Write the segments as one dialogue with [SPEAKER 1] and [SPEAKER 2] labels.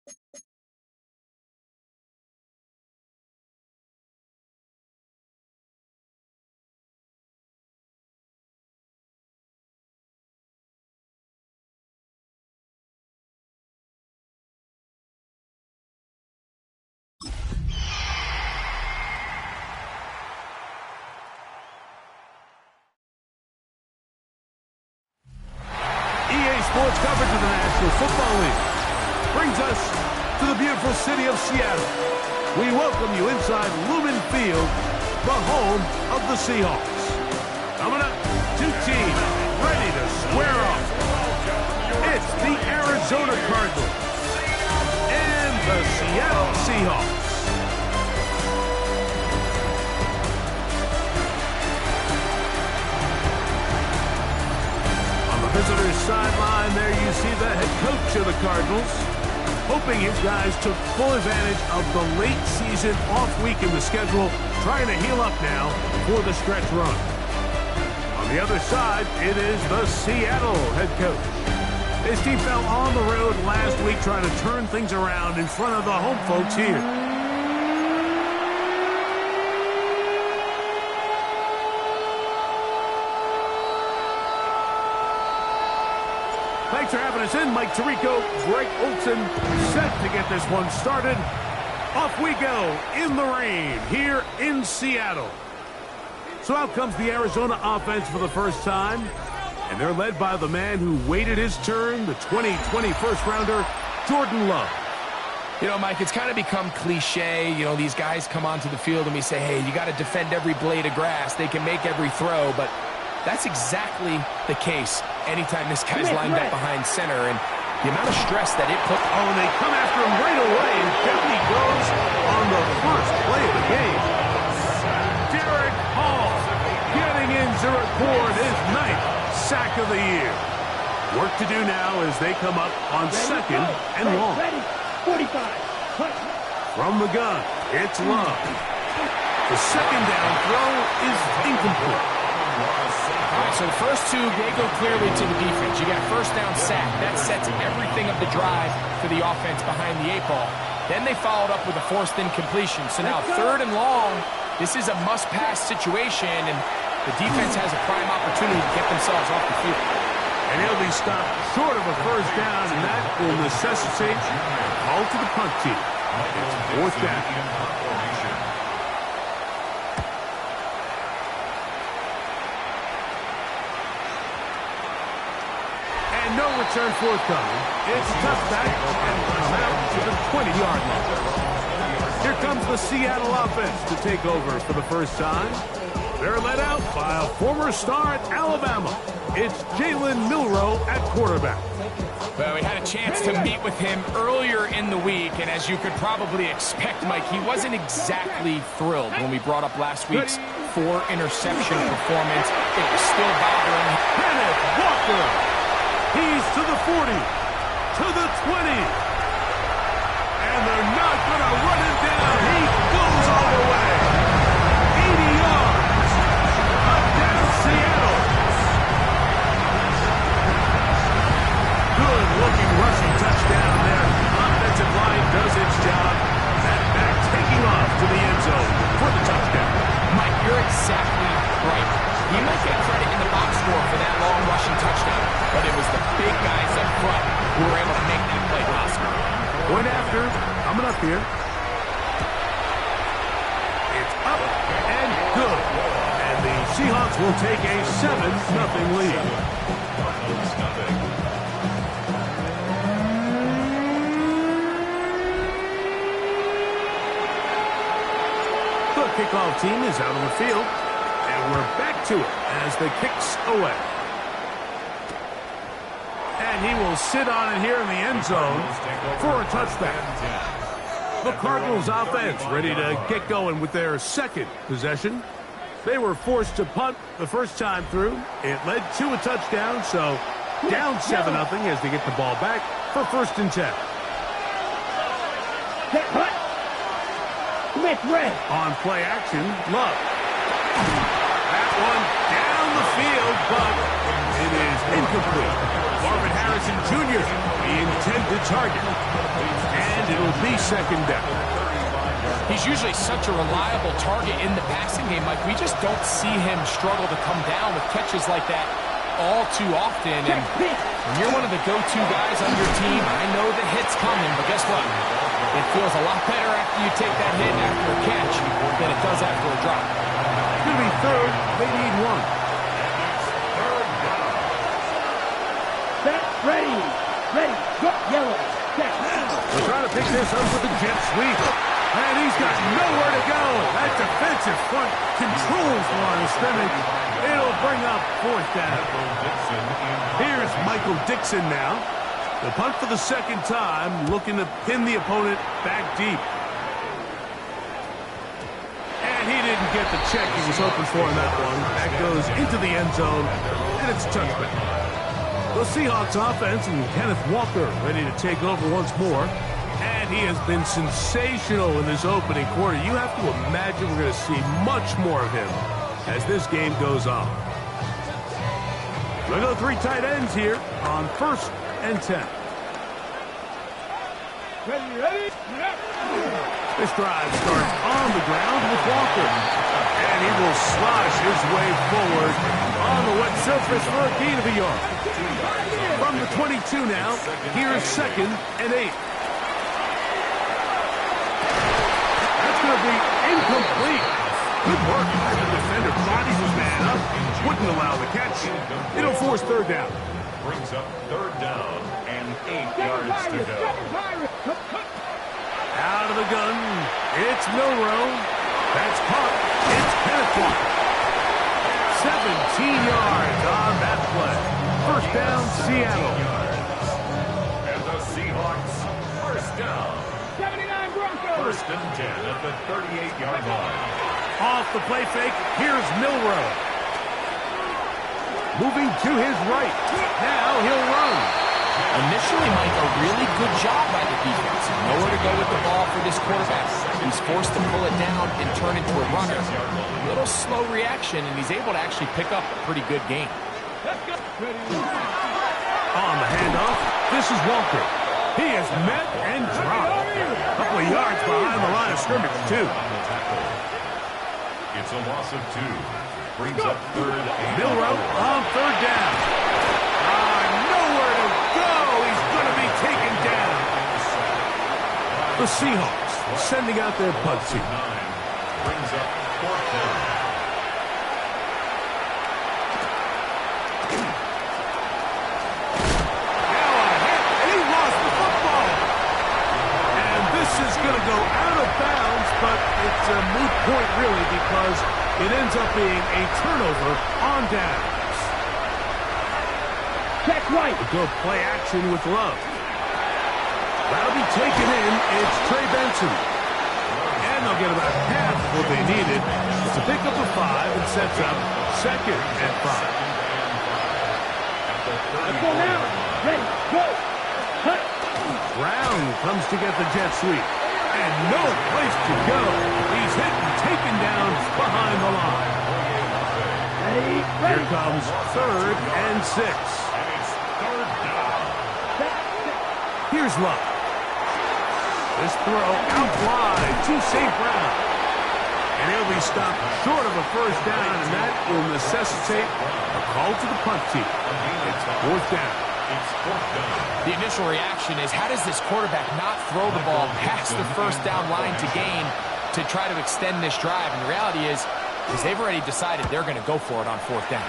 [SPEAKER 1] EA Sports coverage of the National Football League brings us to the beautiful city of Seattle. We welcome you inside Lumen Field, the home of the Seahawks. Coming up, two teams ready to square off. It's the Arizona Cardinals and the Seattle Seahawks. Visitors sideline, there you see the head coach of the Cardinals, hoping his guys took full advantage of the late season off week in the schedule, trying to heal up now for the stretch run. On the other side, it is the Seattle head coach. His team fell on the road last week trying to turn things around in front of the home folks here. Thanks for having us in. Mike Tirico, Greg Olson, set to get this one started. Off we go in the rain here in Seattle. So out comes the Arizona offense for the first time. And they're led by the man who waited his turn, the 2020 first-rounder, Jordan Love.
[SPEAKER 2] You know, Mike, it's kind of become cliche. You know, these guys come onto the field and we say, hey, you got to defend every blade of grass. They can make every throw, but that's exactly the case anytime this guy's lined up behind center, and the amount of stress that it put.
[SPEAKER 1] Oh, and they come after him right away, and down he goes on the first play of the game. Derek Hall getting in to record his 9th sack of the year. Work to do now as they come up on second and long.
[SPEAKER 3] 45.
[SPEAKER 1] From the gun, it's Love. The second down throw is incomplete.
[SPEAKER 2] All right, so the first two, they go clearly to the defense. You got a first down sack. That sets everything of the drive for the offense behind the 8-ball. Then they followed up with a forced incompletion. So now third and long, this is a must-pass situation, and the defense has a prime opportunity to get themselves off the field.
[SPEAKER 1] And he'll be stopped short of a first down, and that will necessitate a call to the punt team. It's fourth down. No return forthcoming. It's tough back and comes out to the 20-yard line. Here comes the Seattle offense to take over for the first time. They're led out by a former star at Alabama. It's Jalen Milroe at quarterback.
[SPEAKER 2] Well, we had a chance to meet with him earlier in the week, and as you could probably expect, Mike, he wasn't exactly thrilled when we brought up last week's 4-interception performance. It was still bothering him.
[SPEAKER 1] Kenneth Walker. He's to the 40, to the 20, and they're not going to run him down. He goes all the way. 80 yards. Touchdown, Seattle. Good-looking rushing touchdown there. Offensive line does its job. That back taking off to the end zone for the touchdown.
[SPEAKER 2] Mike, you're exactly right. He might get credit in the box score for that long rushing touchdown, but it was the big guys up front who were able to make that play possible.
[SPEAKER 1] Point after, coming up here. It's up and good. And the Seahawks will take a 7-0 lead. The kickoff team is out on the field. And we're back to it as the kick's away. And he will sit on it here in the end zone for a touchdown. The Cardinals offense ready to get going with their second possession. They were forced to punt the first time through. It led to a touchdown, so down 7-0 as they get the ball back for 1st and 10. On play action, Love. That one down the field, but it is incomplete. Marvin Harrison Jr., the intended target. And And it'll be second down.
[SPEAKER 2] He's usually such a reliable target in the passing game, Mike. We just don't see him struggle to come down with catches like that all too often. And when you're one of the go-to guys on your team, I know the hit's coming, but guess what? It feels a lot better after you take that hit after a catch than it does after a drop.
[SPEAKER 1] It's going to be third. They need one.
[SPEAKER 3] Set, ready, go, yellow, set.
[SPEAKER 1] They're trying to pick this up with a jet sweep. And he's got nowhere to go. That defensive front controls the line of scrimmage. It'll bring up fourth down. Here's Michael Dixon now. The punt for the second time, looking to pin the opponent back deep. And he didn't get the check he was hoping for in that one. That goes into the end zone, and it's a touchback. The Seahawks offense and Kenneth Walker ready to take over once more. And he has been sensational in this opening quarter. You have to imagine we're going to see much more of him as this game goes on. We'll go three tight ends here on 1st and 10.
[SPEAKER 3] Ready,
[SPEAKER 1] This drive starts on the ground with Walker. And he will slosh his way forward on the wet surface for a gain of a yard. From the 22 now, here's 2nd and 8. Going to be incomplete. Good work. The defender bodies his man up. Wouldn't allow the catch. It'll force third down.
[SPEAKER 4] Brings up third down and 8 yards to go.
[SPEAKER 1] Out of the gun. It's Milroe. That's caught. It's Kenneth Walker. 17 yards on that play. First down, Seattle.
[SPEAKER 4] And the Seahawks first down.
[SPEAKER 3] 79 Broncos.
[SPEAKER 4] 1st and 10 at the 38-yard line.
[SPEAKER 1] Off the play fake, here's Milroe. Moving to his right. Now he'll run.
[SPEAKER 2] Initially, Mike, a really good job by the defense. Nowhere to go with the ball for this quarterback. He's forced to pull it down and turn into a runner. A little slow reaction, and he's able to actually pick up a pretty good game.
[SPEAKER 1] On the handoff, this is Walker. He is met and dropped. A couple of yards behind the line of scrimmage, too.
[SPEAKER 4] It's a loss of 2. Brings up third and
[SPEAKER 1] Milroe on third down. Nowhere to go. He's going to be taken down. The Seahawks sending out their punt team.
[SPEAKER 4] 9. Brings up 4th down.
[SPEAKER 1] Is going to go out of bounds, but it's a moot point really because it ends up being a turnover on downs.
[SPEAKER 3] Check right.
[SPEAKER 1] Go play action with Love. That'll be taken in. It's Trey Benson. And they'll get about half of what they needed. It's a pickup of 5 and sets up 2nd and 5.
[SPEAKER 3] Let's go now. Ready, go. Cut.
[SPEAKER 1] Brown comes to get the jet sweep. And no place to go. He's hit and taken down behind the line.
[SPEAKER 3] Ready.
[SPEAKER 1] Here comes 3rd and 6. Here's Love. This throw out wide to St. Brown. And he'll be stopped short of a first down, and that will necessitate a call to the punt team. It's 4th down.
[SPEAKER 2] The initial reaction is, how does this quarterback not throw the ball past the first down line to gain to try to extend this drive? And the reality is they've already decided they're going to go for it on 4th down.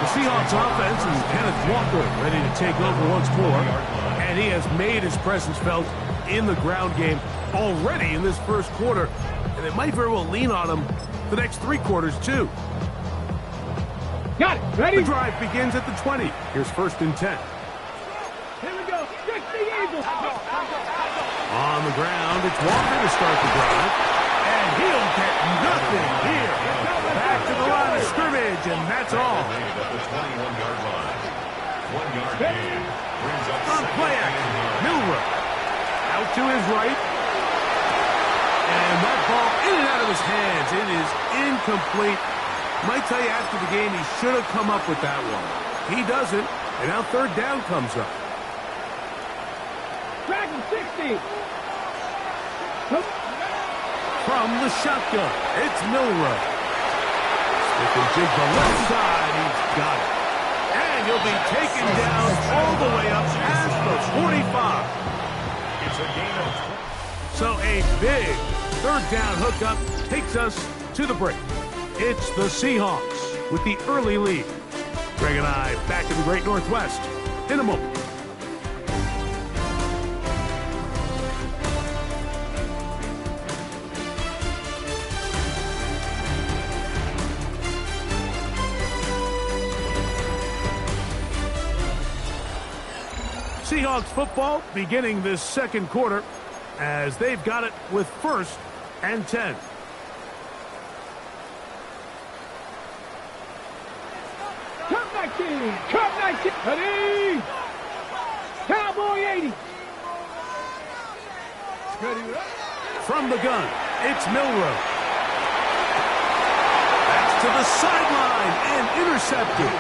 [SPEAKER 1] The Seahawks offense and Kenneth Walker ready to take over once more. And he has made his presence felt in the ground game already in this first quarter. And it might very well lean on him the next 3 quarters, too.
[SPEAKER 3] Got it. Ready.
[SPEAKER 1] The drive begins at the 20. Here's 1st and 10.
[SPEAKER 3] Here we go. Fix the Eagles.
[SPEAKER 1] On the ground, it's Walker to start the drive. And he'll get nothing here. Back to the line of scrimmage, and that's all.
[SPEAKER 4] At the 21-yard line. 1-yard gain. Brings up
[SPEAKER 1] On play action, Milroe. Out to his right. And that ball in and out of his hands. It is incomplete. Might tell you after the game he should have come up with that one. He doesn't, and now third down comes up.
[SPEAKER 3] Dragon 60.
[SPEAKER 1] From the shotgun, it's Milroe. Stick and jig the left side, he's got it. And he'll be taken down all the way up past the 45.
[SPEAKER 4] It's a gain of 20.
[SPEAKER 1] So a big third down hookup takes us to the break. It's the Seahawks with the early lead. Greg and I back in the Great Northwest in a moment. Seahawks football beginning this second quarter as they've got it with 1st and 10.
[SPEAKER 3] Cut 19. Cut 19. Ready. Cowboy 80.
[SPEAKER 1] From the gun, it's Milroe. That's to the sideline and intercepted.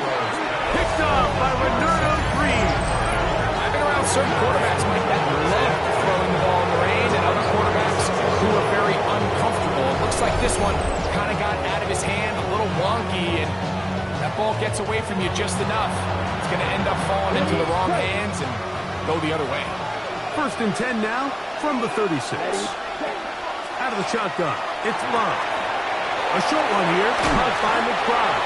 [SPEAKER 1] Picked off by Renardo Green.
[SPEAKER 2] I've been around certain quarterbacks, Mike, that love throwing the ball in the rain, and other quarterbacks who are very uncomfortable. It looks like this one kind of got out of his hand, a little wonky, and that ball gets away from you just enough. It's going to end up falling into the wrong hands and go the other way.
[SPEAKER 1] 1st and 10 now from the 36. Out of the shotgun, it's Love. A short one here, caught by McBride.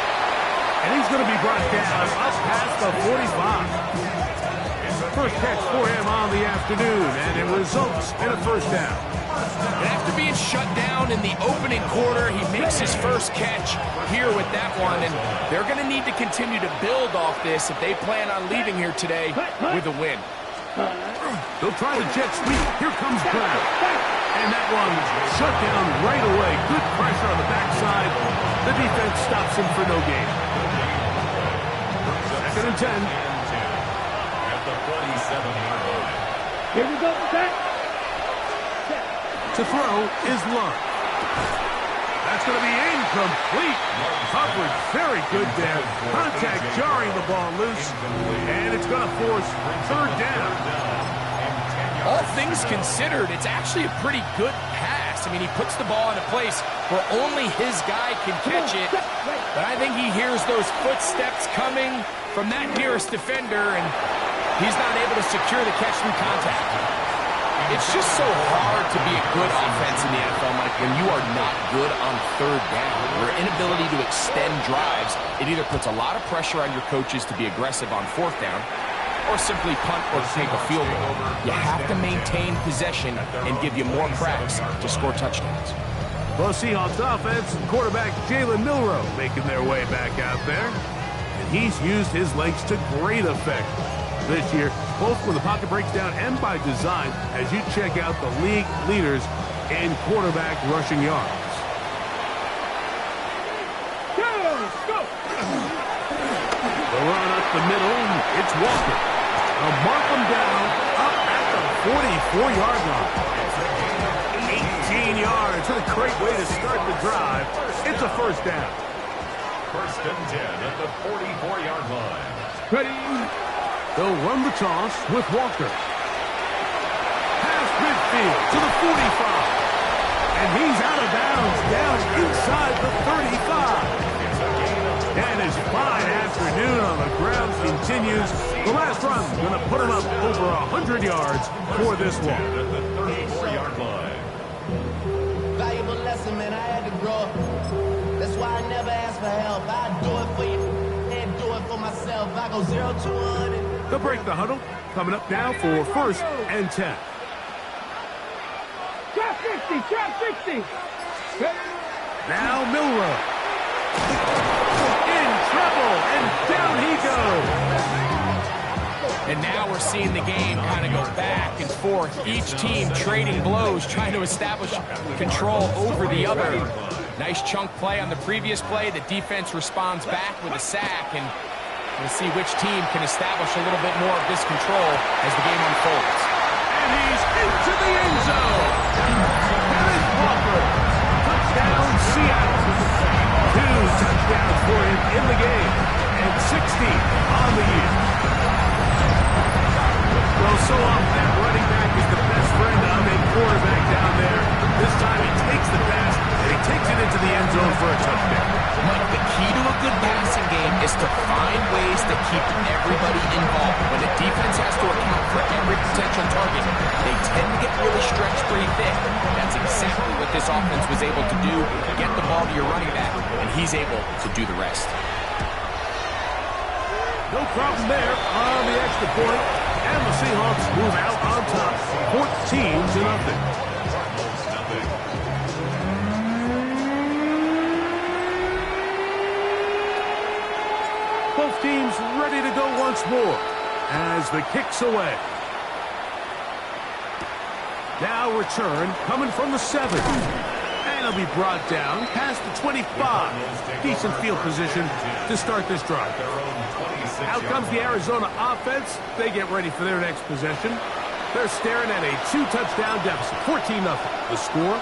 [SPEAKER 1] And he's going to be brought down up past the 45. First catch for him on the afternoon, and it results in a first down.
[SPEAKER 2] And after being shut down in the opening quarter, he makes his first catch here with that one, and they're going to need to continue to build off this if they plan on leaving here today with a win.
[SPEAKER 1] They'll try the jet sweep. Here comes Brown. And that one shut down right away. Good pressure on the backside. The defense stops him for no gain. 2nd and 10.
[SPEAKER 4] At the 47-yard line.
[SPEAKER 3] Here we go. Set.
[SPEAKER 1] To throw is Love. That's going to be incomplete. Coverage very good there. Contact jarring the ball loose. And it's going to force third down.
[SPEAKER 2] All things considered, it's actually a pretty good pass. I mean, he puts the ball in a place where only his guy can catch it. But I think he hears those footsteps coming from that nearest defender, and he's not able to secure the catch through contact. It's just so hard to be a good offense in the NFL, Mike, when you are not good on third down. Your inability to extend drives, it either puts a lot of pressure on your coaches to be aggressive on 4th down, or simply punt or take a field goal. You have to maintain possession and give you more cracks to score touchdowns.
[SPEAKER 1] Well, Seahawks offense and quarterback Jalen Milroe making their way back out there. And he's used his legs to great effect this year, both when the pocket breaks down and by design, as you check out the league leaders in quarterback rushing yards.
[SPEAKER 3] Go.
[SPEAKER 1] The run up the middle, it's Walker. They'll mark him down up at the 44-yard line. 18 yards, what a great way to start the drive. It's a first down.
[SPEAKER 4] 1st and 10 at the 44-yard line.
[SPEAKER 3] Ready.
[SPEAKER 1] They'll run the toss with Walker. Past midfield to the 45. And he's out of bounds down inside the 35. And his fine afternoon on the ground continues. The last run going to put him up over 100 yards for this one.
[SPEAKER 4] At the 34-yard line.
[SPEAKER 5] Valuable lesson, man. I had to grow up. That's why I never ask for help. I do it for you and do it for myself. I go 0 to 100.
[SPEAKER 1] They'll break the huddle. Coming up now for 1st and 10.
[SPEAKER 3] Trap 60. Trap 60.
[SPEAKER 1] Now Milroe. In trouble, and down he goes.
[SPEAKER 2] And now we're seeing the game kind of go back and forth. Each team trading blows, trying to establish control over the other. Nice chunk play on the previous play. The defense responds back with a sack, and we'll see which team can establish a little bit more of this control as the game unfolds.
[SPEAKER 1] And he's into the end zone. Kenneth Walker. Touchdown, Seattle. 2 touchdowns for him in the game. And 60 on the
[SPEAKER 2] is to find ways to keep everybody involved. When the defense has to account for every potential target, they tend to get really stretched pretty thin. That's exactly what this offense was able to do. Get the ball to your running back, and he's able to do the rest.
[SPEAKER 1] No problem there on the extra point, and the Seahawks move out on top, 14-0. Both teams ready to go once more as the kick's away. Now return coming from the 7. And it'll be brought down past the 25. Decent field position to start this drive. Out comes the Arizona offense. They get ready for their next possession. They're staring at a 2-touchdown deficit, 14-0. The score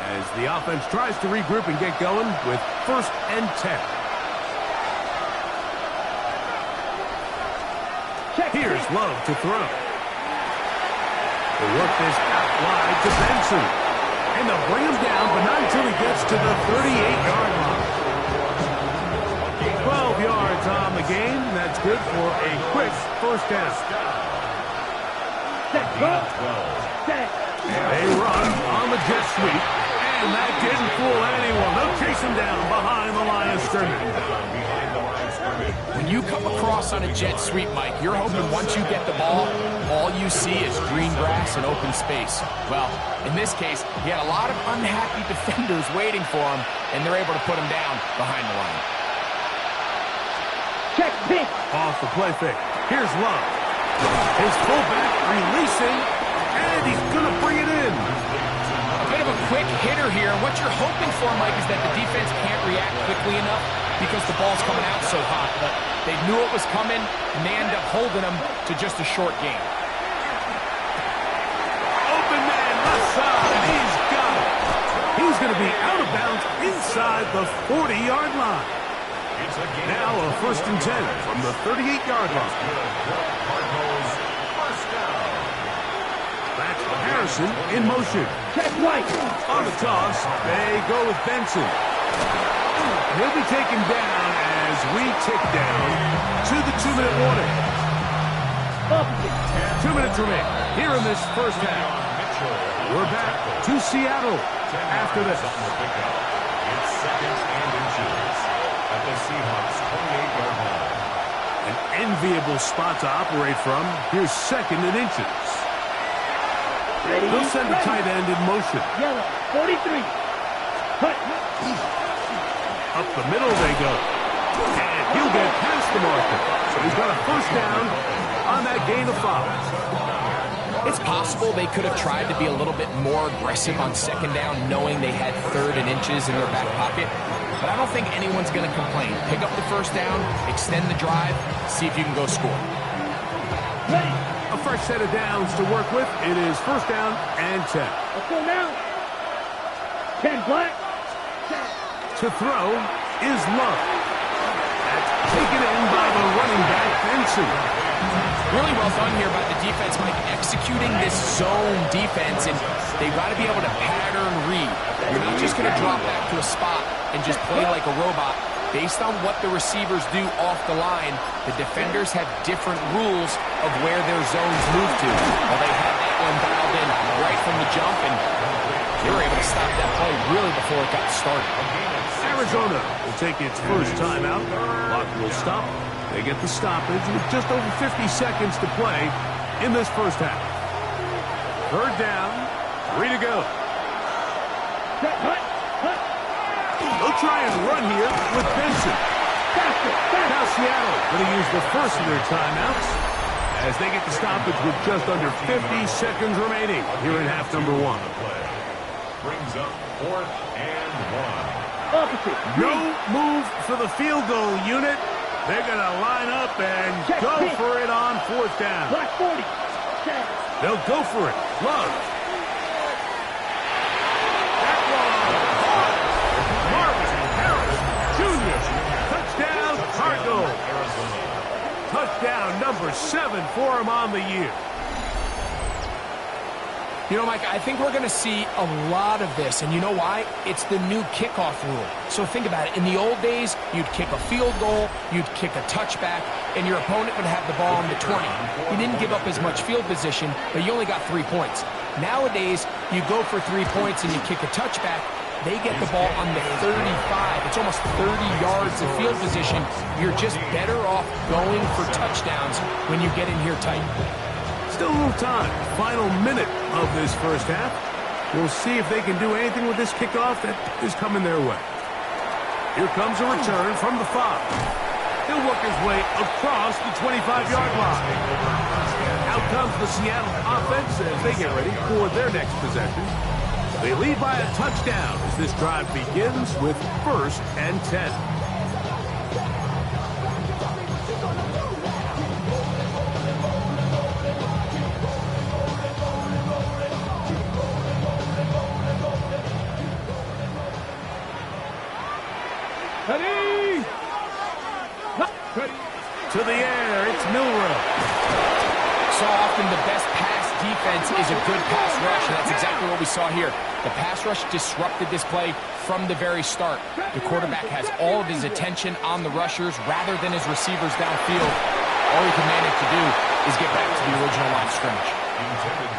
[SPEAKER 1] as the offense tries to regroup and get going with 1st and 10. Here's Love to throw. They work this out wide to Benson. And they'll bring him down, but not until he gets to the 38-yard line. 12 yards on the game. That's good for a quick 1st down. They run on the jet sweep. And that didn't fool anyone. They'll chase him down behind the line of scrimmage.
[SPEAKER 2] When you come across on a jet sweep, Mike, you're hoping once you get the ball, all you see is green grass and open space. Well, in this case, he had a lot of unhappy defenders waiting for him, and they're able to put him down behind the line.
[SPEAKER 3] Check pitch.
[SPEAKER 1] Off the play fake. Here's Love. His fullback releasing, and he's going to bring it in.
[SPEAKER 2] A bit of a quick hitter here, and what you're hoping for, Mike, is that the defense can't react quickly enough because the ball's coming out so hot. But they knew it was coming, and they end up holding them to just a short gain.
[SPEAKER 1] Open man left side. He's got it. He's going to be out of bounds inside the 40-yard line. Now a 1st and 10 from the 38-yard line. Back to Harrison in motion.
[SPEAKER 3] Check right.
[SPEAKER 1] On the toss, they go with Benson. He'll be taken down as we tick down to the 2-minute warning. 2 minutes remain here in this 1st half. We're back to Seattle after this.
[SPEAKER 4] It's 2nd and inches at the Seahawks 28-yard line.
[SPEAKER 1] An enviable spot to operate from. Here's 2nd and inches.
[SPEAKER 3] Ready?
[SPEAKER 1] They'll send a tight end in motion.
[SPEAKER 3] Yellow, 43. Cut.
[SPEAKER 1] Up the middle they go. And he'll get past the marker. So he's got a 1st down on that gain of 5.
[SPEAKER 2] It's possible they could have tried to be a little bit more aggressive on 2nd down, knowing they had 3rd and inches in their back pocket. But I don't think anyone's going to complain. Pick up the 1st down, extend the drive, see if you can go score.
[SPEAKER 3] Ready.
[SPEAKER 1] A fresh set of downs to work with. It is 1st down and 10.
[SPEAKER 3] Let's go now. 10 black.
[SPEAKER 1] To throw is Love. That's taken in by the running back, Benson.
[SPEAKER 2] Really well done here by the defense, Mike, executing this zone defense, and they've got to be able to pattern read. You're not just going to drop back to a spot and just play like a robot. Based on what the receivers do off the line, the defenders have different rules of where their zones move to. Well, they had that one dialed in right from the jump, and they were able to stop that play really before it got started.
[SPEAKER 1] Arizona will take its 1st timeout. Clock will stop. They get the stoppage with just over 50 seconds to play in this 1st half. 3rd down, 3 to go. They'll try and run here with Benson. Now Seattle going to use the 1st of their timeouts as they get the stoppage with just under 50 seconds remaining here in half number 1.
[SPEAKER 4] Brings up 4th and 1.
[SPEAKER 3] Opposite.
[SPEAKER 1] No move for the field goal unit. They're going to line up and go for it on 4th down.
[SPEAKER 3] Black 40.
[SPEAKER 1] They'll go for it. Love. Touchdown number 7 for him on the year.
[SPEAKER 2] You know, Mike, I think we're going to see a lot of this, and you know why? It's the new kickoff rule. So think about it. In the old days, you'd kick a field goal, you'd kick a touchback, and your opponent would have the ball on the 20. You didn't give up as much field position, but you only got 3 points. Nowadays, you go for 3 points and you kick a touchback, they get the ball on the 35. It's almost 30 yards of field position. You're just better off going for touchdowns when you get in here tight.
[SPEAKER 1] Still a little time. Final minute of this first half. We'll see if they can do anything with this kickoff that is coming their way. Here comes a return from the 5. He'll work his way across the 25-yard line. Out comes the Seattle offense as they get ready for their next possession. They lead by a touchdown as this drive begins with 1st and 10. To the air, it's Milroe.
[SPEAKER 2] So often the best pass defense is a good pass rush, and that's exactly what we saw here. The pass rush disrupted this play from the very start. The quarterback has all of his attention on the rushers rather than his receivers downfield. All he can manage to do is get back to the original line of scrimmage.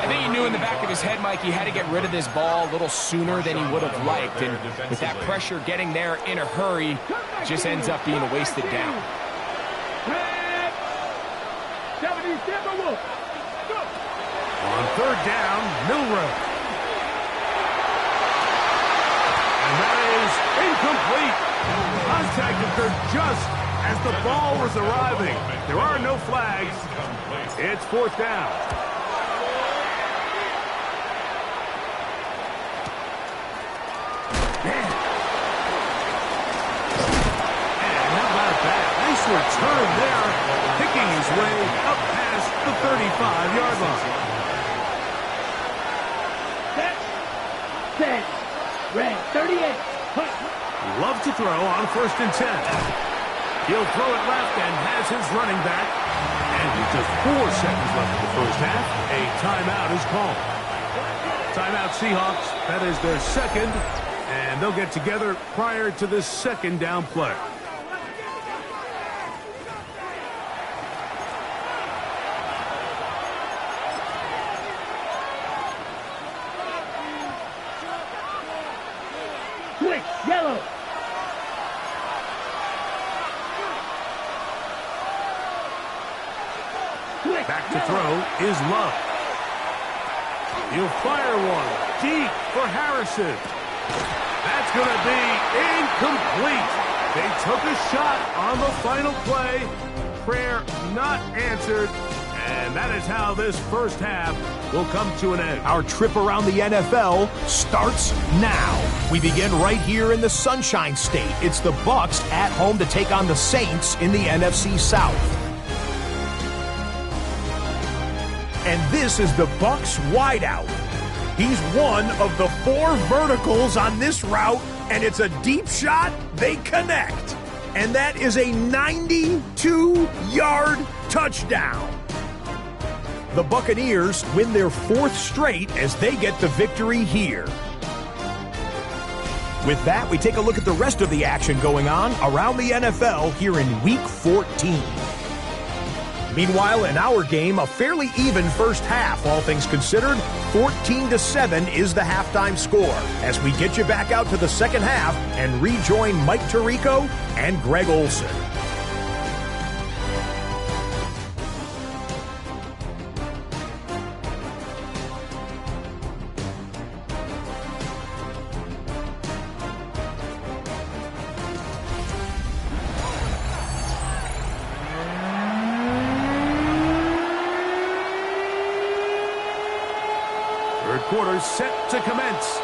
[SPEAKER 2] I think he knew in the back of his head, Mike, he had to get rid of this ball a little sooner than he would have liked. And with that pressure getting there in a hurry, it just ends up being a wasted down.
[SPEAKER 1] On 3rd down, Milroe. And that is incomplete. Contact occurred just as the ball was arriving. There are no flags. It's 4th down. And how about that? Nice return there, picking his way up past the 35-yard line.
[SPEAKER 3] Set. Red 38. Hut.
[SPEAKER 1] Love to throw on 1st and 10. He'll throw it left and has his running back. And with just 4 seconds left in the first half, a timeout is called. Timeout Seahawks. That is their second. And they'll get together prior to this 2nd down play.
[SPEAKER 3] Yellow.
[SPEAKER 1] Back to throw is Love. He'll fire one deep for Harrison. That's going to be incomplete. They took a shot on the final play. Prayer not answered. And that is how this first half will come to an end.
[SPEAKER 6] Our trip around the NFL starts now. We begin right here in the Sunshine State. It's the Bucs at home to take on the Saints in the NFC South. And this is the Bucs wideout. He's one of the 4 verticals on this route, and it's a deep shot. They connect. And that is a 92-yard touchdown. The Buccaneers win their 4th straight as they get the victory here. With that, we take a look at the rest of the action going on around the NFL here in Week 14. Meanwhile, in our game, a fairly even first half, all things considered. 14-7 is the halftime score as we get you back out to the second half and rejoin Mike Tirico and Greg Olsen.
[SPEAKER 1] Quarter set to commence.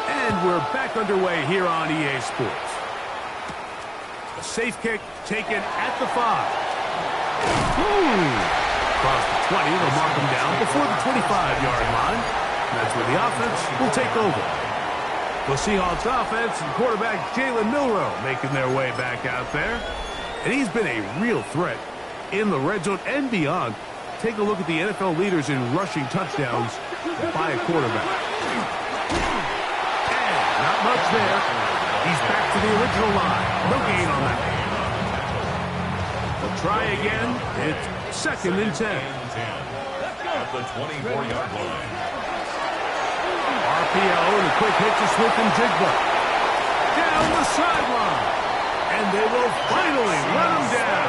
[SPEAKER 1] And we're back underway here on EA Sports. A safe kick taken at the 5. Across the 20, they'll mark him down before the 25-yard line. And that's where the offense will take over. The Seahawks offense and quarterback Jalen Milroe making their way back out there. And he's been a real threat in the red zone and beyond. take a look at the NFL leaders in rushing touchdowns by a quarterback. And not much there. He's back to the original line. No gain on that. They'll try again. It's 2nd and 10.
[SPEAKER 4] At the 24-yard line.
[SPEAKER 1] RPO and a quick hit to Smith-Njigba. Down the sideline. And they will finally run him down.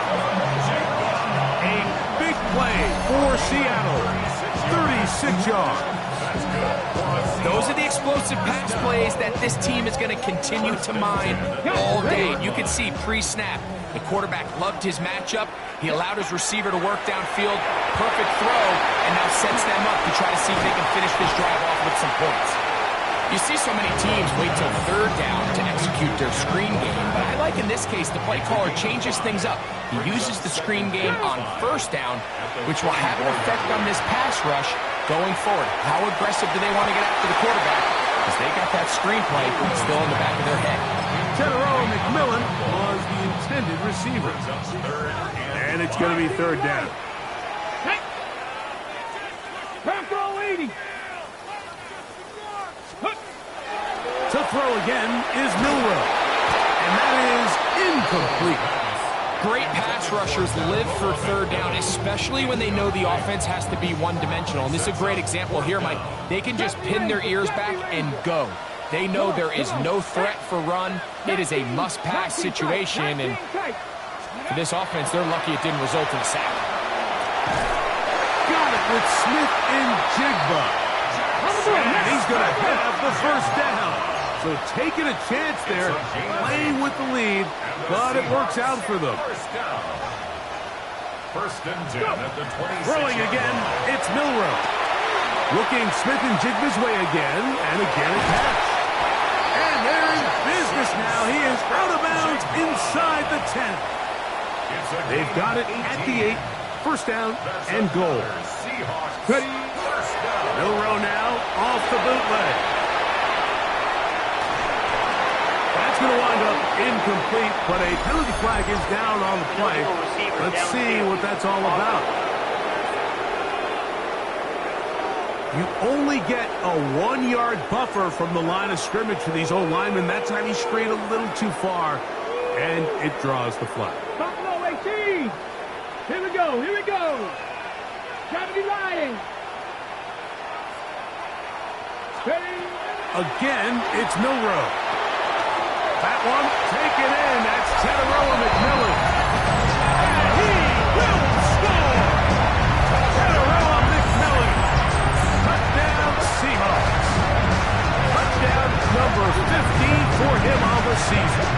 [SPEAKER 1] A big play for Seattle. 36 yards.
[SPEAKER 2] Those are the explosive pass plays that this team is going to continue to mine all day. You can see pre-snap, the quarterback loved his matchup. He allowed his receiver to work downfield. Perfect throw, and now sets them up to try to see if they can finish this drive off with some points. You see so many teams wait till 3rd down to execute their screen game, but I like in this case the play caller changes things up. He uses the screen game on 1st down, which will have an effect on this pass rush going forward. How aggressive do they want to get after the quarterback? Because they got that screen play still in the back of their head.
[SPEAKER 1] Teteroa McMillan was the intended receiver. And it's going to be 3rd down.
[SPEAKER 3] Back row 80.
[SPEAKER 1] To throw again is Milroe. And that is incomplete.
[SPEAKER 2] Great pass rushers live for 3rd down, especially when they know the offense has to be one-dimensional. And this is a great example here, Mike. They can just pin their ears back and go. They know there is no threat for run. It is a must-pass situation, and for this offense, they're lucky it didn't result in a sack.
[SPEAKER 1] Got it with Smith-Njigba. And he's going to have the 1st down. So taking a chance there, playing with the lead, but it works out for them.
[SPEAKER 4] 1st and 10 at the 26.
[SPEAKER 1] Throwing again, it's Milroe. Looking Smith-Njigba's way again, and again a catch. And they're in business now. He is out of bounds inside the 10. They've got it at the 8. 1st down and goal. Milroe now off the bootleg. Going to wind up incomplete, but a penalty flag is down on the play. Let's see what that's all about. You only get a 1-yard buffer from the line of scrimmage for these old linemen. That time he strayed a little too far, and it draws the flag.
[SPEAKER 3] Buffalo 18. Here we go. Here we go. Gravity riding.
[SPEAKER 1] Again, it's Milroe. That one taken in. That's Teteroa McMillan. And he will score! Teteroa McMillan. Touchdown Seahawks. Touchdown number 15 for him on the season.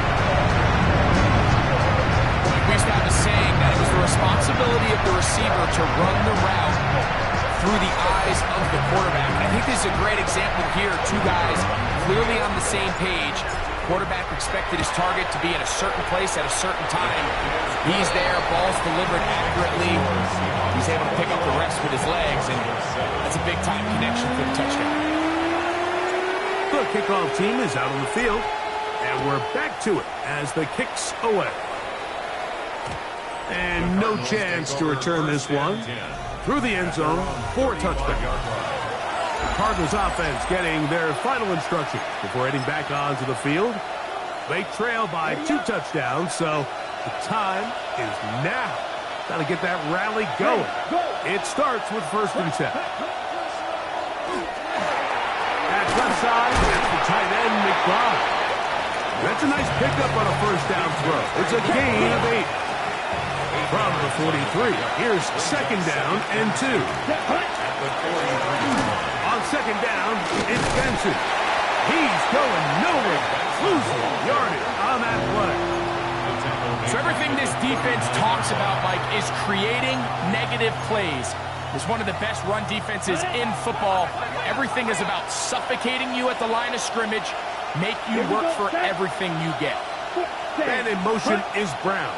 [SPEAKER 2] We used to have a saying that it was the responsibility of the receiver to run the route through the eyes of the quarterback. And I think this is a great example here. 2 guys clearly on the same page. Quarterback expected his target to be in a certain place at a certain time. He's there, ball's delivered accurately. He's able to pick up the rest with his legs, and that's a big-time connection for the touchdown.
[SPEAKER 1] The kickoff team is out on the field, and we're back to it as the kick's away. And no chance to return this one. Through the end zone for a touchdown. Cardinals offense getting their final instructions before heading back onto the field. They trail by 2 touchdowns, so the time is now. Got to get that rally going. It starts with 1st and 10. At left side, that's the tight end, McBride. That's a nice pickup on a 1st down throw. It's a gain of 8. From the 43, here's 2nd down and 2. On 2nd down, it's Benson. He's going nowhere. Losing yardage on that play.
[SPEAKER 2] So everything this defense talks about, Mike, is creating negative plays. It's one of the best run defenses in football. Everything is about suffocating you at the line of scrimmage, make you work for everything you get.
[SPEAKER 1] And in motion is Brown.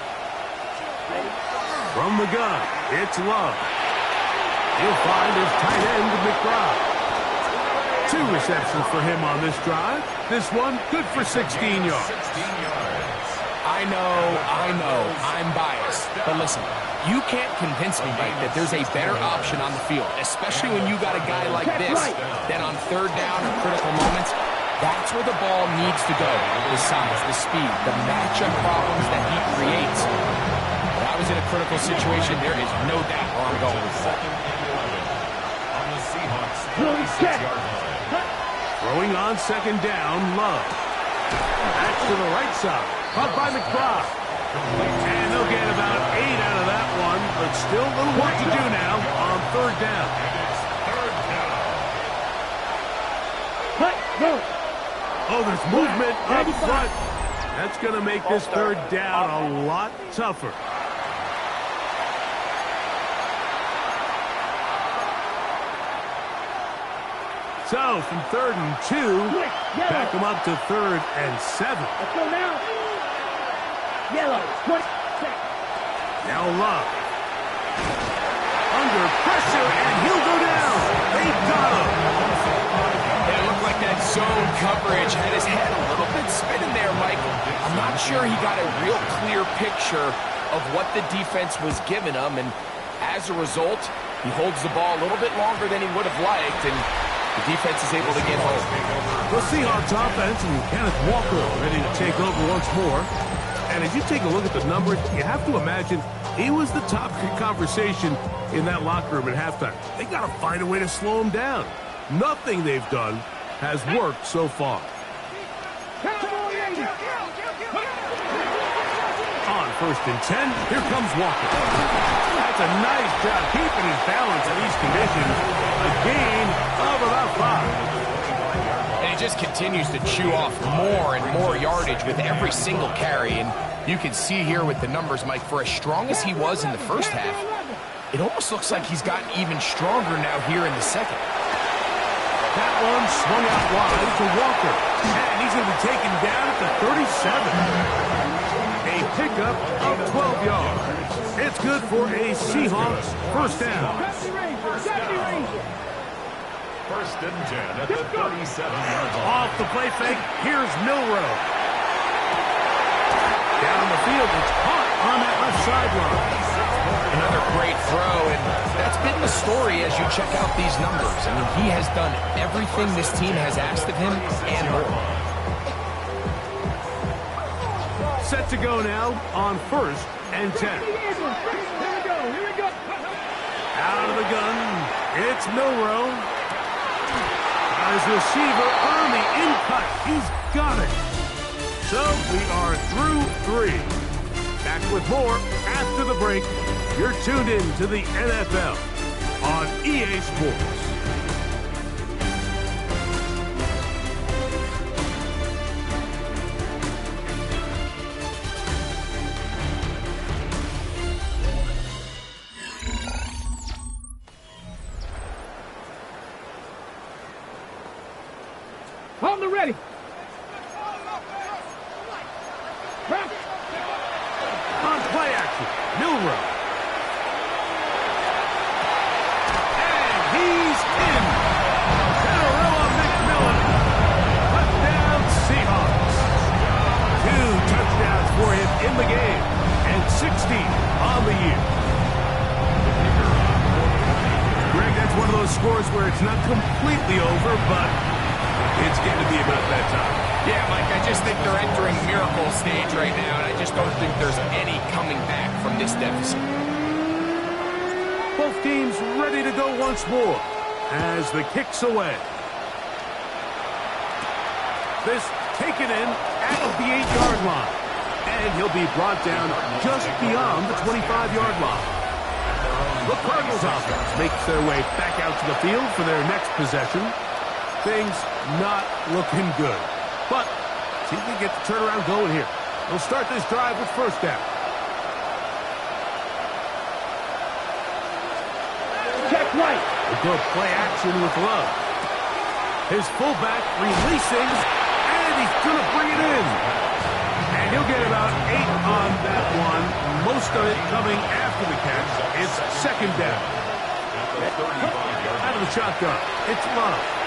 [SPEAKER 1] From the gun, it's Love. He'll find his tight end, McBride. 2 receptions for him on this drive. This one good for 16 yards.
[SPEAKER 2] I know, I'm biased. But listen, you can't convince me, Mike, that there's a better option on the field, especially when you got a guy like this, that on third down or critical moments, that's where the ball needs to go. The size, the speed, the matchup problems that he creates. If I was in a critical situation, there is no doubt where I'm going.
[SPEAKER 4] Second and 11 on the Seahawks 36-yard line.
[SPEAKER 1] Throwing on second down, Love. Back to the right side. Caught by McBride. And they'll get about 8 out of that one, but still a little work to do now on third down. Oh, there's movement up front. That's going to make this third down a lot tougher. So, from 3rd and 2, back them up to 3rd and 7.
[SPEAKER 3] Let's go now. Yellow.
[SPEAKER 1] Now Love. Under pressure, and he'll go down. They got him.
[SPEAKER 2] It looked like that zone coverage had his head a little bit spinning there, Mike. I'm not sure he got a real clear picture of what the defense was giving him, and as a result, he holds the ball a little bit longer than he would have liked, and the defense is able to get home.
[SPEAKER 1] The Seahawks offense and Kenneth Walker ready to take over once more. And as you take a look at the numbers, you have to imagine he was the top conversation in that locker room at halftime. They got to find a way to slow him down. Nothing they've done has worked so far. On 1st and 10, here comes Walker. That's a nice job keeping his balance in these conditions. A gain of about 5.
[SPEAKER 2] And he just continues to chew off more and more yardage with every single carry. And you can see here with the numbers, Mike, for as strong as he was in the first half, it almost looks like he's gotten even stronger now here in the second.
[SPEAKER 1] That one swung out wide to Walker. And he's going to be taken down at the 37. A pickup of 12 yards. It's good for a Seahawks first down.
[SPEAKER 4] 1st and 10 at the 37-yard line.
[SPEAKER 1] Off the play fake, here's Milroe. Down the field, it's caught on that left sideline.
[SPEAKER 2] Another great throw, and that's been the story as you check out these numbers. I mean, he has done everything this team has asked of him and more.
[SPEAKER 1] Set to go now on 1st and 10.
[SPEAKER 3] Here we go.
[SPEAKER 1] Out of the gun, it's Milroe. His receiver on the in-cut. He's got it. So we are through 3. Back with more after the break. You're tuned in to the NFL on EA Sports.
[SPEAKER 3] On the ready.
[SPEAKER 1] On play action, Milroe. And he's in. Cinderella McMillan. Touchdown Seahawks. 2 touchdowns for him in the game. And 16 on the year. Greg, that's one of those scores where it's not completely over, but it's getting to be about that time.
[SPEAKER 2] Yeah, Mike, I just think they're entering miracle stage right now, and I just don't think there's any coming back from this deficit.
[SPEAKER 1] Both teams ready to go once more as the kick's away. This taken in at the 8-yard line. And he'll be brought down just beyond the 25-yard line. The Cardinals offense makes their way back out to the field for their next possession. Things not looking good. But see if we can get the turnaround going here. They'll start this drive with first down.
[SPEAKER 3] Check right.
[SPEAKER 1] A good play action with Love. His fullback releasing, and he's going to bring it in. And he'll get about 8 on that one. Most of it coming after the catch. It's second down. Out of the shotgun, it's Love.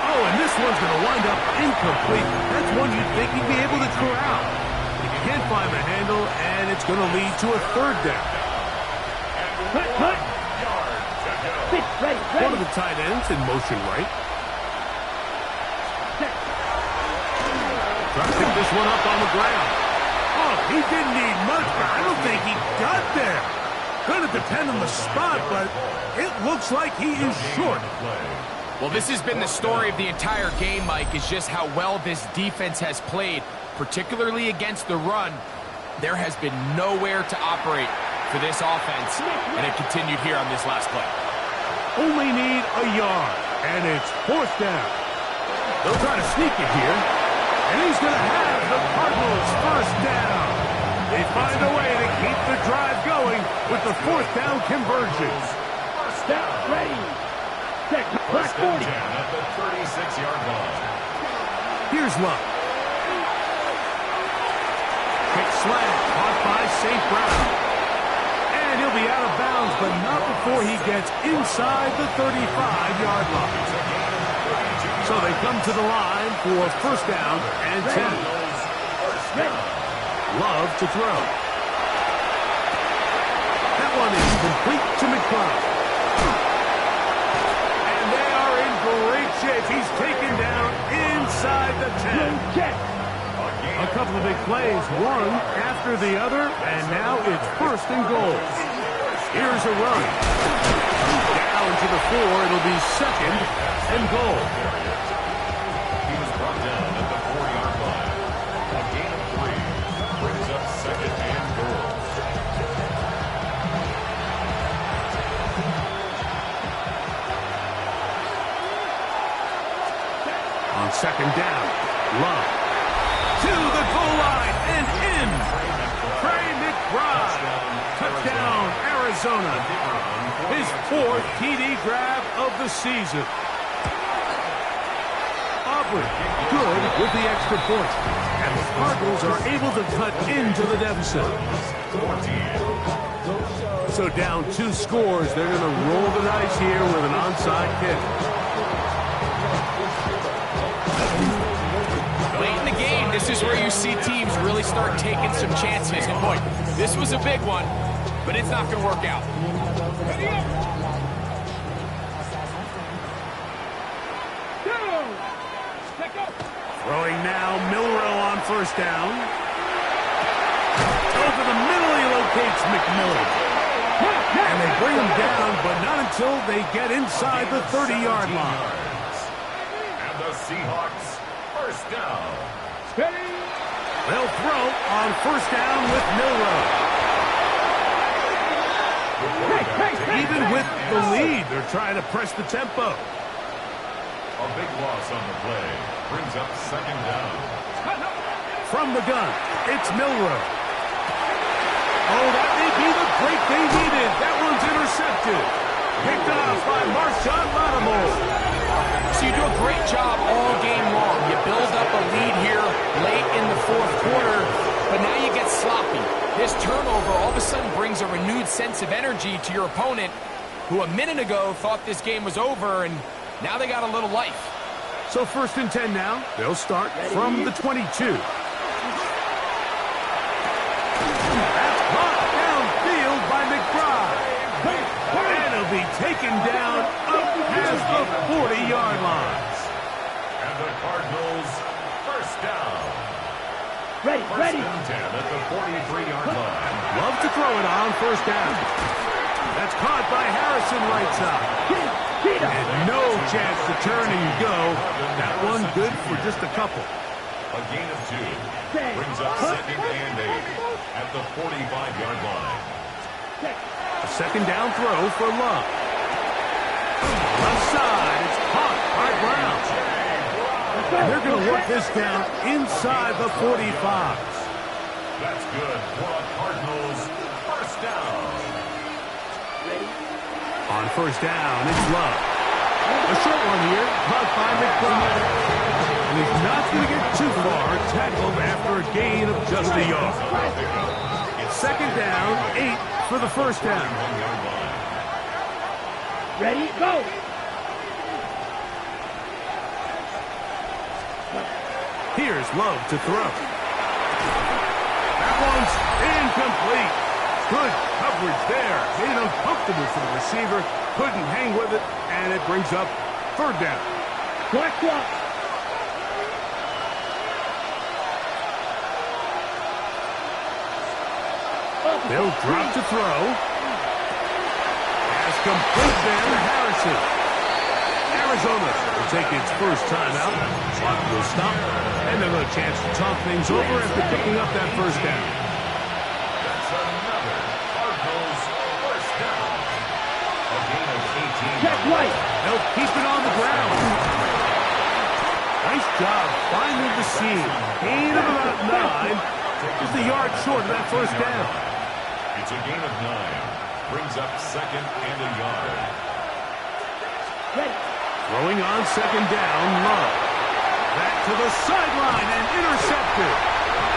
[SPEAKER 1] Oh, and this one's going to wind up incomplete. That's one you'd think he'd be able to corral. He can't find the handle, and it's going to lead to a third down.
[SPEAKER 3] Cut. Ready.
[SPEAKER 1] One of the tight ends in motion right. Trying to pick this one up on the ground. Oh, he didn't need much, but I don't think he got there. Going to depend on the spot, but it looks like he is short.
[SPEAKER 2] Well, this has been the story of the entire game, Mike, is just how well this defense has played, particularly against the run. There has been nowhere to operate for this offense, and it continued here on this last play.
[SPEAKER 1] Only need a yard, and it's fourth down. They'll try to sneak it here, and he's going to have the Cardinals first down. They find a way to keep the drive going with the fourth down conversion.
[SPEAKER 3] Step ready. Check. Black 40.
[SPEAKER 4] At the 36-yard line.
[SPEAKER 1] Here's Love. Quick slant, caught by St. Brown. And he'll be out of bounds, but not before he gets inside the 35-yard line. So they come to the line for first down and 10. Love to throw. That one is complete to McBride. And they are in great shape. He's taken down inside the 10. A couple of big plays, one after the other, and now it's first and goal. Here's a run. Down to the 4, it'll be second and goal.
[SPEAKER 4] He was brought down at the 4-yard line. A gain of 3 brings up second and goal.
[SPEAKER 1] On second down, Love. To the goal line and in. Trey McBride. Touchdown, Arizona. His fourth TD grab of the season. Aubrey, good with the extra point. And the Cardinals are able to cut into the deficit. So down 2 scores, they're going to roll the dice here with an onside kick.
[SPEAKER 2] Late in the game, this is where you see teams really start taking some chances. And boy, this was a big one, but it's not going to work out.
[SPEAKER 1] Throwing now, Milroe on first down. Over the middle, he locates McMillan. And they bring him down, but not until they get inside the 30-yard line.
[SPEAKER 4] And the Seahawks first down.
[SPEAKER 1] They'll throw on first down with Milroe. Even with the lead, they're trying to press the tempo.
[SPEAKER 4] A big loss on the play brings up second down.
[SPEAKER 1] From the gun, it's Milroe. Oh, that may be the break they needed. That one's intercepted. Picked off by Marshawn Lattimore.
[SPEAKER 2] So you do a great job all game long. You build up a lead here late in the fourth quarter, but now you get sloppy. This turnover all of a sudden brings a renewed sense of energy to your opponent, who a minute ago thought this game was over, and now they got a little life.
[SPEAKER 1] So first and 10 now. They'll start from the 22. That's caught downfield by McBride. And he'll be taken down up past the 40-yard line.
[SPEAKER 4] And the Cardinals first down.
[SPEAKER 3] Ready.
[SPEAKER 4] First and 10 at the 43-yard line.
[SPEAKER 1] Love to throw it on first down. That's caught by Harrison right side. And no chance to turn and go. That one good for just a couple.
[SPEAKER 4] A gain of 2 brings up second and 8 at the 45-yard line.
[SPEAKER 1] A second down throw for Love. Left side, it's caught by Brown. And they're going to work this down inside the 45s.
[SPEAKER 4] That's good for a Cardinals first down.
[SPEAKER 1] On first down, it's Love. A short one here, caught by McBride. And he's not going to get too far, tackled after a gain of just a yard. Second down, 8 for the first down.
[SPEAKER 3] Ready, go.
[SPEAKER 1] Here's Love to throw. one's incomplete. Good coverage there. Made it uncomfortable for the receiver. Couldn't hang with it, and it brings up third down.
[SPEAKER 3] Correct one.
[SPEAKER 1] They'll drop to throw. Pass complete there to Harrison. Arizona will take its first timeout. Clock will stop, and they'll have a chance to talk things over after picking up that first down.
[SPEAKER 4] That's another Cardinals first down. A gain of 18.
[SPEAKER 3] Check right.
[SPEAKER 1] They'll keep it on the ground. Nice job finding the seam. Gain of about 9. Just a yard short of that first down.
[SPEAKER 4] It's a gain of 9. Brings up second and a yard.
[SPEAKER 3] Ready.
[SPEAKER 1] Throwing on second down, Love. Back to the sideline and intercepted.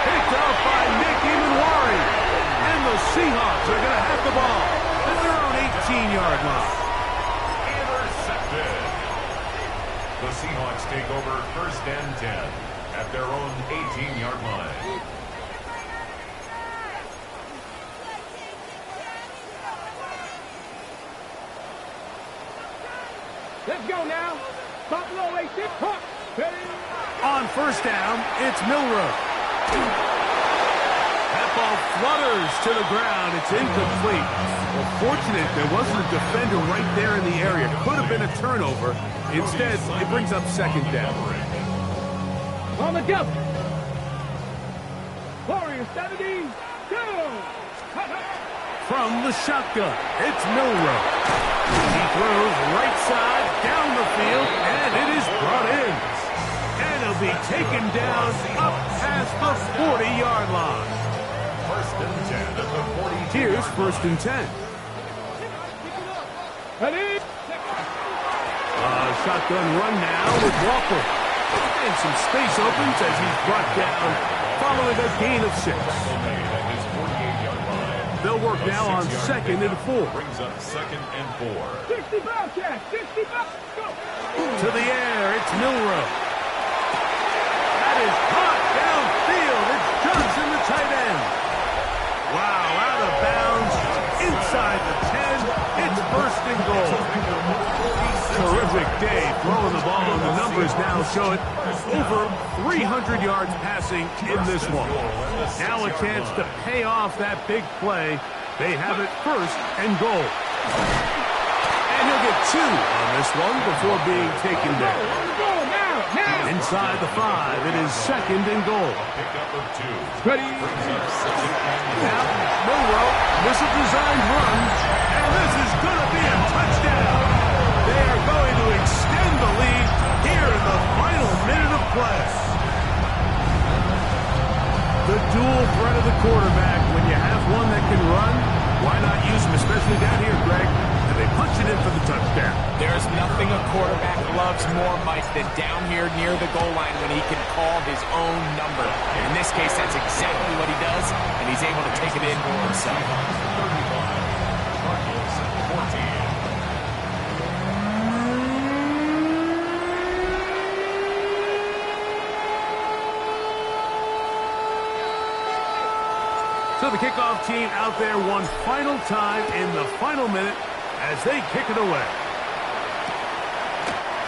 [SPEAKER 1] Picked up by Nick Emanwari. And the Seahawks are going to have the ball at their own 18-yard line.
[SPEAKER 4] Intercepted. The Seahawks take over first and 10 at their own 18-yard line.
[SPEAKER 3] Let's go now. Buffalo 86. Hawk. Ready.
[SPEAKER 1] On first down, it's Milroe. That ball flutters to the ground. It's incomplete. Well, fortunate there wasn't a defender right there in the area. Could have been a turnover. Instead, it brings up second down.
[SPEAKER 3] On the double. Warriors 72.
[SPEAKER 1] From the shotgun, it's Milroe. He throws right side, down the field, and it is brought in. And he'll be taken down up past the 40-yard line.
[SPEAKER 4] First and 10 at the 40.
[SPEAKER 1] Here's first and 10.
[SPEAKER 3] Ready.
[SPEAKER 1] Shotgun run now with Walker. And some space opens as he's brought down following a gain of 6. They'll work now on second and 4.
[SPEAKER 4] Brings up second and 4.
[SPEAKER 3] 65 catch. 65. Go.
[SPEAKER 1] To the air, it's Milroe. That is caught downfield. It's Johnson, the tight end. Wow, out of bounds, inside the 10. It's first and goal. Terrific day throwing the ball, and the numbers now show it. Over 300 yards passing in this one. Now a chance to pay off that big play. They have it first and goal. And he'll get 2 on this one before being taken down.
[SPEAKER 3] Go now.
[SPEAKER 1] Inside the 5, it is second and goal.
[SPEAKER 4] Pickup of 2.
[SPEAKER 3] Ready.
[SPEAKER 4] Brings up second and 4.
[SPEAKER 1] Now, Milroe, misadesigned run, and this is going to be a touchdown. They are going to extend the lead here in the final minute of play. The dual threat of the quarterback. When you have one that can run, why not use him, especially down here, Greg? And they punch it in for the touchdown.
[SPEAKER 2] There's nothing a quarterback loves more, Mike, than down here near the goal line when he can call his own number. In this case, that's exactly what he does, and he's able to take it in himself.
[SPEAKER 4] 35. Cardinals 14.
[SPEAKER 1] So the kickoff team out there one final time in the final minute as they kick it away.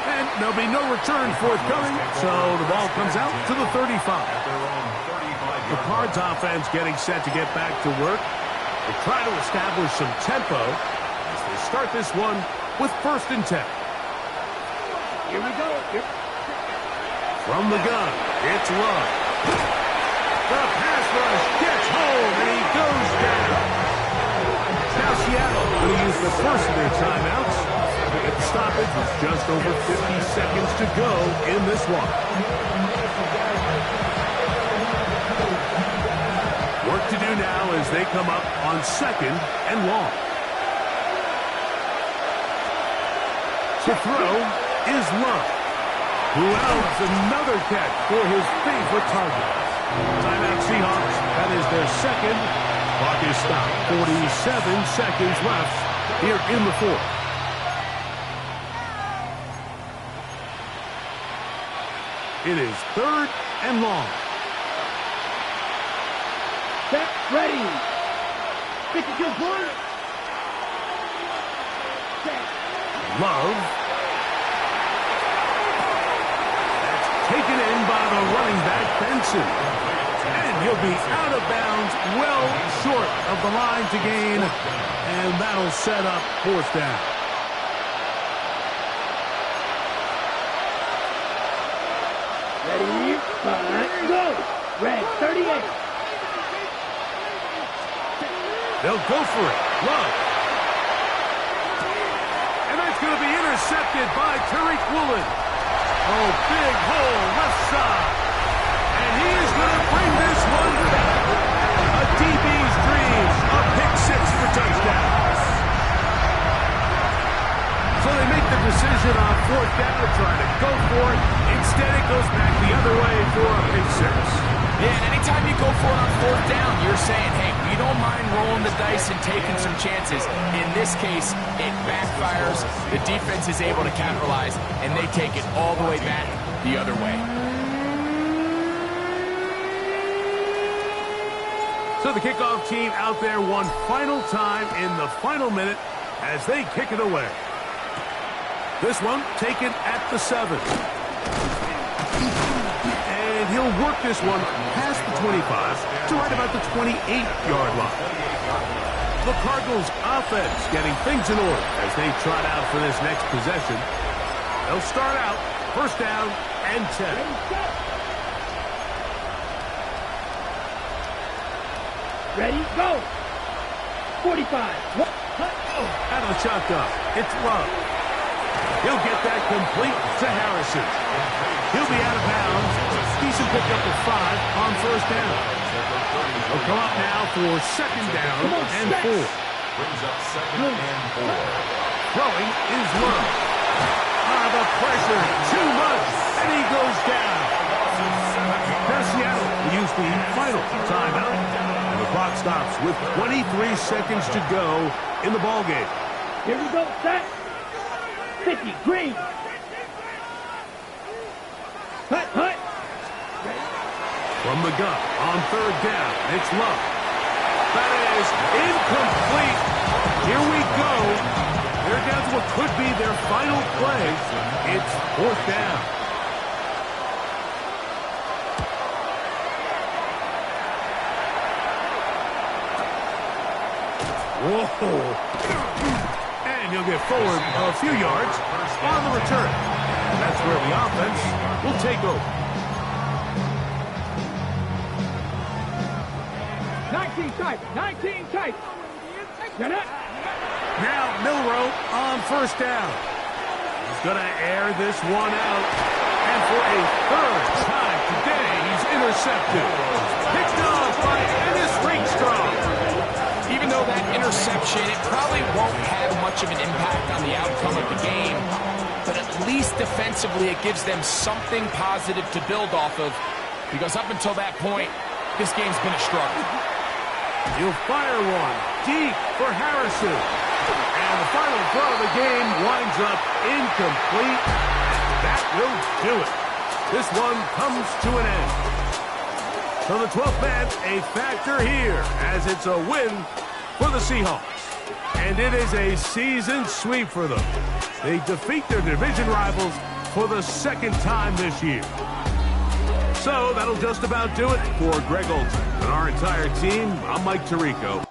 [SPEAKER 1] And there'll be no return forthcoming, so the ball comes out to the 35. The Cards offense getting set to get back to work. They try to establish some tempo as they start this one with first and 10.
[SPEAKER 3] Here we go.
[SPEAKER 1] From the gun, it's Love. The pass rush gets home, and he goes down. Now Seattle will use the first of their timeouts. At the stoppage with just over 50 seconds to go in this one. Work to do now as they come up on second and long. To throw is Love, who else another catch for his favorite target. Timeout Seahawks. That is their second. Clock is stopped. 47 seconds left here in the fourth. It is third and long.
[SPEAKER 3] Set. Ready. 52 point. Set.
[SPEAKER 1] Love. That's taken in by the running back, Benson. And he'll be out of bounds, well short of the line to gain. And that'll set up fourth down.
[SPEAKER 3] Ready. 5. Go. Red. 38.
[SPEAKER 1] They'll go for it. Love. And that's going to be intercepted by Tariq Woolen. Oh, big hole left side. And he is going to bring this one back. A DB's dreams. A pick six for touchdown. So they make the decision on fourth down to try to go for it. Instead, it goes back the other way for a pick six.
[SPEAKER 2] Yeah, and anytime you go for it on fourth down, you're saying, hey, we don't mind rolling the dice and taking some chances. In this case, it backfires. The defense is able to capitalize, and they take it all the way back the other way.
[SPEAKER 1] So the kickoff team out there one final time in the final minute as they kick it away. This one taken at the 7. And he'll work this one past the 25 to right about the 28-yard line. The Cardinals offense getting things in order as they trot out for this next possession. They'll start out first down and 10.
[SPEAKER 3] Ready. Go. 45.
[SPEAKER 1] Out of the shotgun, it's Love. He'll get that complete to Harrison. He'll be out of bounds. Decent pickup of 5 on first down. He'll come up now for second down and 4.
[SPEAKER 4] Brings up second and 4.
[SPEAKER 1] Throwing is Love. The pressure, too much, and he goes down. Now Seattle will use the final timeout. And the clock stops with 23 seconds to go in the ballgame.
[SPEAKER 3] Here we go. Set. 50. Green. Hut. Hut.
[SPEAKER 1] From the gun on third down, it's Love. That is incomplete. Here we go. They're down to what could be their final play. It's fourth down. Whoa. And he'll get forward a few yards on the return. And that's where the offense will take over.
[SPEAKER 3] 19 tight. 19 tight. Get it.
[SPEAKER 1] Now Milroe on first down. He's going to air this one out. And for a third time today, he's intercepted. Picked off by Ennis Rakestraw.
[SPEAKER 2] Even though that interception, it probably won't have much of an impact on the outcome of the game, but at least defensively it gives them something positive to build off of, because up until that point, this game's been a struggle.
[SPEAKER 1] He'll fire one deep for Harrison. And the final throw of the game winds up incomplete. That will do it. This one comes to an end. So the 12th man, a factor here, as it's a win for the Seahawks. And it is a season sweep for them. They defeat their division rivals for the second time this year. So that'll just about do it for Greg Olsen and our entire team. I'm Mike Tirico.